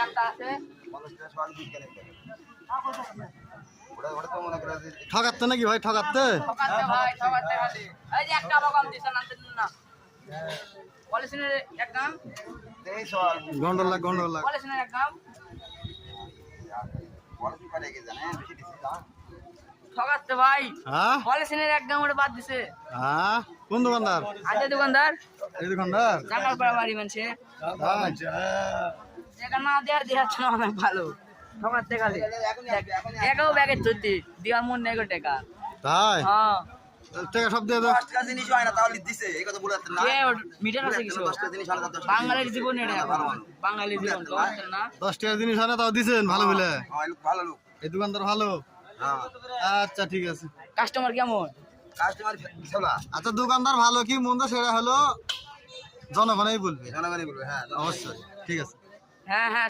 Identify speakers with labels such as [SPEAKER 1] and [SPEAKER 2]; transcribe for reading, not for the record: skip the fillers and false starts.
[SPEAKER 1] একটা আছে।
[SPEAKER 2] ঠকাচ্ছে নাকি ভাই? ঠকাচ্ছে
[SPEAKER 1] ঠকাচ্ছে ভাই, ঠকাচ্ছে খালি। এই যে একটা আবার কম দিছে না, না। পলিসিনের এক গ্রাম,
[SPEAKER 2] গন্ডলা
[SPEAKER 1] পলিসিনের এক গ্রাম। ঠকাচ্ছে ভাই।
[SPEAKER 2] হ্যাঁ
[SPEAKER 1] পলিসিনের এক গ্রাম ওটা বাদ দিছে।
[SPEAKER 2] হ্যাঁ কোন দোকানদার?
[SPEAKER 1] আজকে দোকানদার
[SPEAKER 2] এই দোকানদার
[SPEAKER 1] জাঙ্গাল পাড়া বাড়ি মানছে। টাকা না দেওয়ার দেখাচ্ছে না অনেক ভালো। ঠকাচ্ছে খালি। টাকাও ব্যাগে ধরতে দেওয়ার মন নেই গো টাকা।
[SPEAKER 2] তাই
[SPEAKER 1] হ্যাঁ।
[SPEAKER 2] টাকা সব দিয়ে দাও।
[SPEAKER 1] মিটার আছে কিছু বাঙালির জীবন এটা এখন। বাঙালির জীবন বুঝছেন না?
[SPEAKER 2] 10 টাকার জিনিস হয় না তাও দিছেন ভালো বলে। এই দোকানদার ভালো। আচ্ছা ঠিক আছে।
[SPEAKER 1] কাস্টমার কেমন?
[SPEAKER 2] আচ্ছা দোকানদার ভালো কি মন্দ সেটা হলো জনগণই বলবে। অবশ্যই ঠিক আছে।
[SPEAKER 1] হ্যাঁ হ্যাঁ।